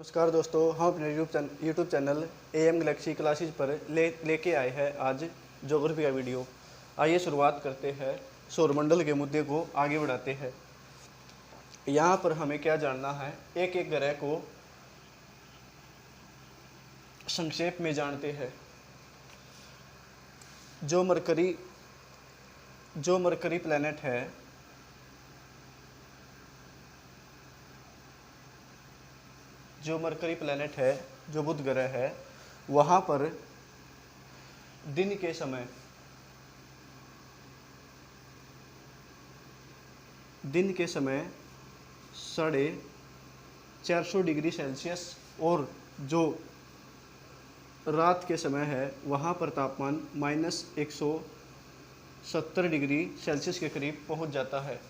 नमस्कार दोस्तों, हम अपने YouTube channel AM Galaxy classes पर लेके आए हैं आज ज्योग्राफी का वीडियो। आइए शुरुआत करते हैं, सौरमंडल के मुद्दे को आगे बढ़ाते हैं। यहाँ पर हमें क्या जानना है, एक एक ग्रह को संक्षेप में जानते हैं। जो मरकरी प्लैनेट है, जो बुध ग्रह है, वहाँ पर दिन के समय 450 डिग्री सेल्सियस और जो रात के समय है वहाँ पर तापमान -170 डिग्री सेल्सियस के करीब पहुँच जाता है।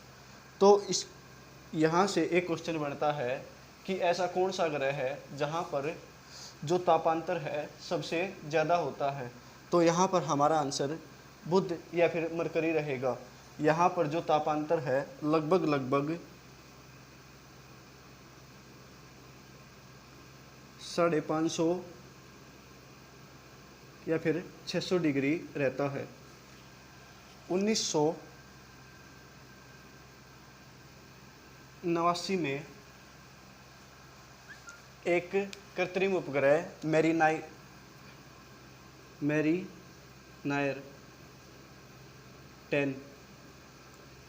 तो यहाँ से एक क्वेश्चन बनता है कि ऐसा कौन सा ग्रह है जहाँ पर जो तापांतर है सबसे ज़्यादा होता है। तो यहाँ पर हमारा आंसर बुध या फिर मरकरी रहेगा। यहाँ पर जो तापांतर है लगभग 550 या फिर 600 डिग्री रहता है। 1989 में एक कृत्रिम उपग्रह मैरीनायर 10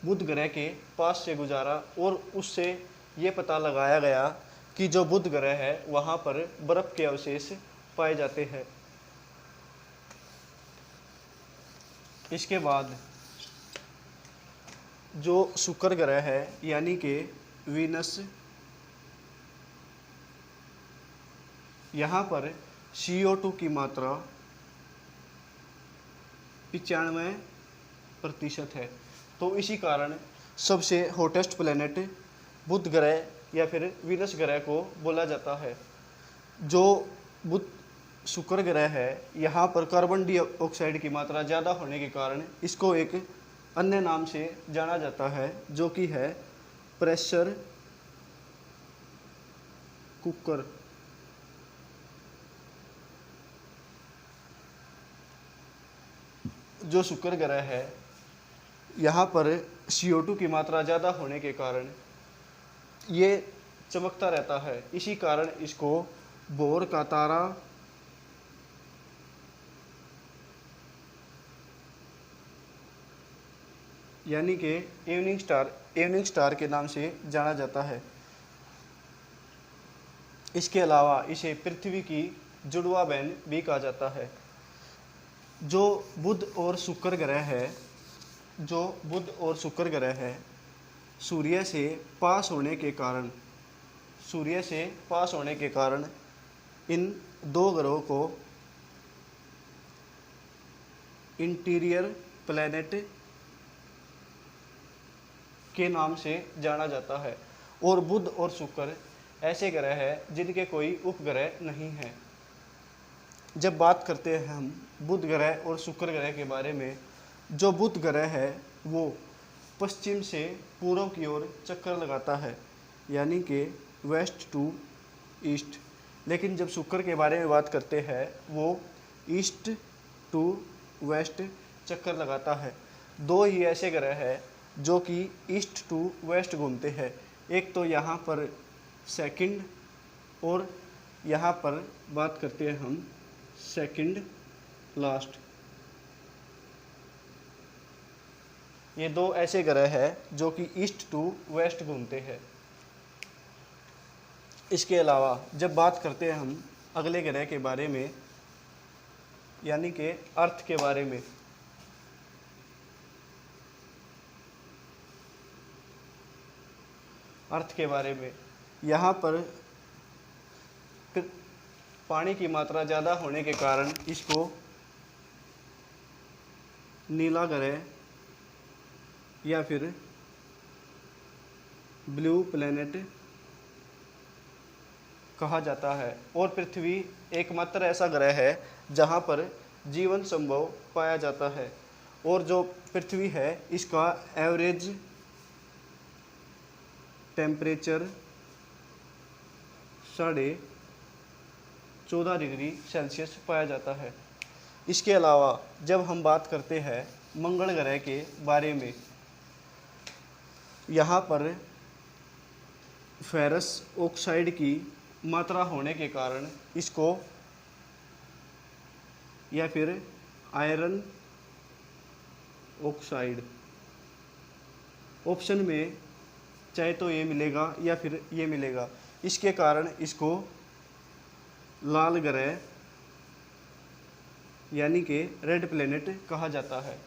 बुध ग्रह के पास से गुजारा और उससे ये पता लगाया गया कि जो बुध ग्रह है वहाँ पर बर्फ़ के अवशेष पाए जाते हैं। इसके बाद जो शुक्र ग्रह है यानी कि वीनस, यहाँ पर CO2 की मात्रा 95% है। तो इसी कारण सबसे हॉटेस्ट प्लैनेट बुध ग्रह या फिर वीनस ग्रह को बोला जाता है। जो शुक्र ग्रह है, यहाँ पर कार्बन डाइऑक्साइड की मात्रा ज़्यादा होने के कारण इसको एक अन्य नाम से जाना जाता है, जो कि है प्रेशर कुकर। जो शुक्र ग्रह है, यहाँ पर CO2 की मात्रा ज़्यादा होने के कारण ये चमकता रहता है। इसी कारण इसको बोर का तारा यानी कि इवनिंग स्टार के नाम से जाना जाता है। इसके अलावा इसे पृथ्वी की जुड़वा बहन भी कहा जाता है। जो बुध और शुक्र ग्रह है, सूर्य से पास होने के कारण इन दो ग्रहों को इंटीरियर प्लैनेट के नाम से जाना जाता है। और बुध और शुक्र ऐसे ग्रह हैं जिनके कोई उपग्रह नहीं है। जब बात करते हैं हम बुध ग्रह और शुक्र ग्रह के बारे में, जो बुध ग्रह है वो पश्चिम से पूर्व की ओर चक्कर लगाता है, यानी कि वेस्ट टू ईस्ट। लेकिन जब शुक्र के बारे में बात करते हैं वो ईस्ट टू वेस्ट चक्कर लगाता है। दो ही ऐसे ग्रह हैं जो कि ईस्ट टू वेस्ट घूमते हैं। एक तो यहाँ पर सेकंड, और यहाँ पर बात करते हैं हम सेकंड लास्ट। ये दो ऐसे ग्रह हैं जो कि ईस्ट टू वेस्ट घूमते हैं। इसके अलावा जब बात करते हैं हम अगले ग्रह के बारे में, यानी कि अर्थ के बारे में, यहाँ पर पानी की मात्रा ज़्यादा होने के कारण इसको नीला ग्रह या फिर ब्लू प्लैनेट कहा जाता है। और पृथ्वी एकमात्र ऐसा ग्रह है जहाँ पर जीवन संभव पाया जाता है। और जो पृथ्वी है इसका एवरेज टेम्परेचर 14 डिग्री सेल्सियस पाया जाता है। इसके अलावा जब हम बात करते हैं मंगल ग्रह के बारे में, यहाँ पर फेरस ऑक्साइड की मात्रा होने के कारण इसको, या फिर आयरन ऑक्साइड, ऑप्शन में चाहे तो ये मिलेगा या फिर ये मिलेगा, इसके कारण इसको लाल ग्रह यानी कि रेड प्लेनेट कहा जाता है।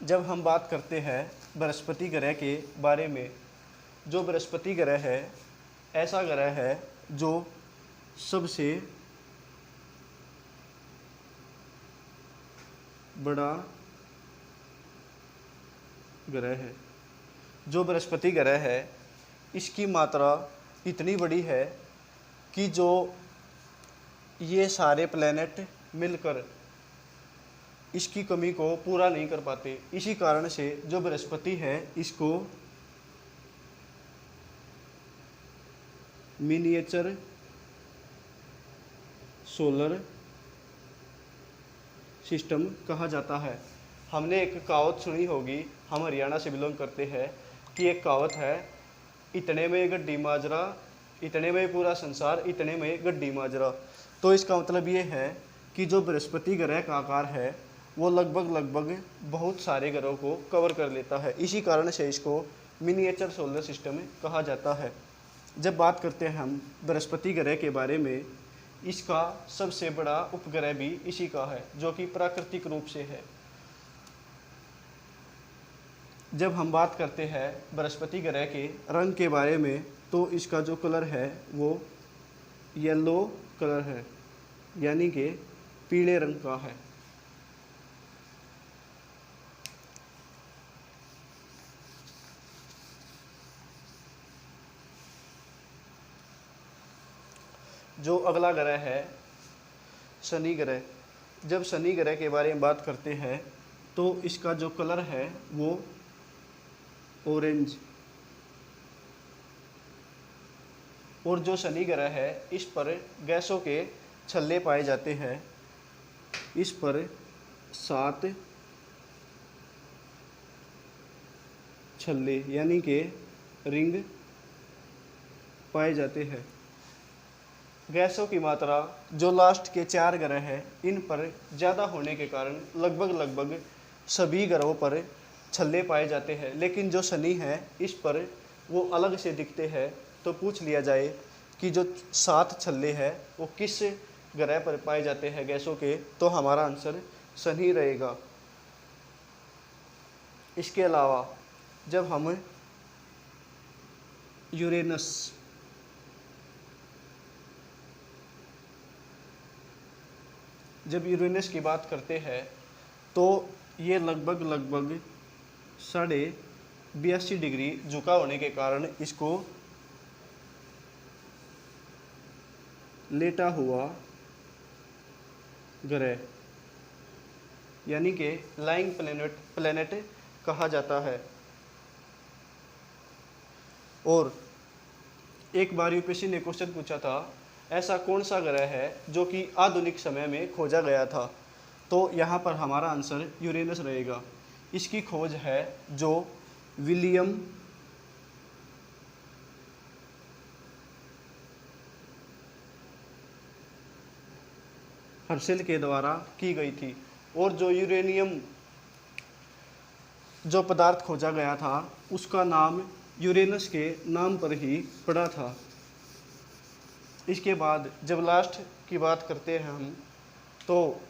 जब हम बात करते हैं बृहस्पति ग्रह के बारे में, जो बृहस्पति ग्रह है ऐसा ग्रह है जो सबसे बड़ा ग्रह है। जो बृहस्पति ग्रह है इसकी मात्रा इतनी बड़ी है कि जो ये सारे प्लैनेट मिलकर इसकी कमी को पूरा नहीं कर पाते। इसी कारण से जो बृहस्पति है इसको मिनिएचर सोलर सिस्टम कहा जाता है। हमने एक कहावत सुनी होगी, हम हरियाणा से बिलोंग करते हैं, कि एक कहावत है, इतने में गड्डी माजरा, इतने में पूरा संसार, इतने में गड्डी माजरा। तो इसका मतलब ये है कि जो बृहस्पति ग्रह का आकार है वो लगभग बहुत सारे ग्रहों को कवर कर लेता है। इसी कारण से इसको मिनिएचर सोलर सिस्टम कहा जाता है। जब बात करते हैं हम बृहस्पति ग्रह के बारे में, इसका सबसे बड़ा उपग्रह भी इसी का है, जो कि प्राकृतिक रूप से है। जब हम बात करते हैं बृहस्पति ग्रह के रंग के बारे में, तो इसका जो कलर है वो येलो कलर है, यानी कि पीले रंग का है। जो अगला ग्रह है शनि ग्रह। जब शनि ग्रह के बारे में बात करते हैं तो इसका जो कलर है वो ऑरेंज, और जो शनि ग्रह है इस पर गैसों के छल्ले पाए जाते हैं। इस पर 7 छल्ले यानी कि रिंग पाए जाते हैं। गैसों की मात्रा जो लास्ट के 4 ग्रह हैं इन पर ज़्यादा होने के कारण लगभग सभी ग्रहों पर छल्ले पाए जाते हैं, लेकिन जो शनि है इस पर वो अलग से दिखते हैं। तो पूछ लिया जाए कि जो 7 छल्ले हैं वो किस ग्रह पर पाए जाते हैं गैसों के, तो हमारा आंसर शनि रहेगा। इसके अलावा जब हम यूरेनस, जब यूरेनस की बात करते हैं तो ये लगभग 82.5 डिग्री झुका होने के कारण इसको लेटा हुआ ग्रह यानी कि लाइंग प्लेनेट कहा जाता है। और एक बार यूपीएससी ने क्वेश्चन पूछा था, ऐसा कौन सा ग्रह है जो कि आधुनिक समय में खोजा गया था, तो यहाँ पर हमारा आंसर यूरेनस रहेगा। इसकी खोज है जो विलियम हर्शेल के द्वारा की गई थी। और जो यूरेनियम जो पदार्थ खोजा गया था उसका नाम यूरेनस के नाम पर ही पड़ा था। इसके बाद जब लास्ट की बात करते हैं हम, तो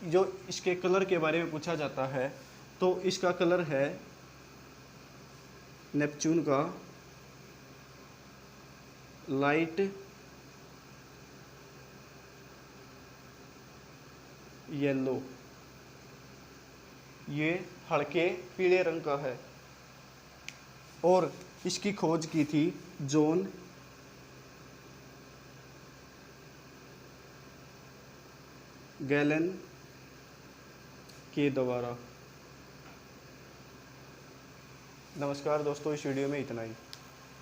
जो इसके कलर के बारे में पूछा जाता है तो इसका कलर है नेपच्यून का लाइट येलो, ये हल्के पीले रंग का है। और इसकी खोज की थी जॉन गैलन के द्वारा। नमस्कार दोस्तों, इस वीडियो में इतना ही।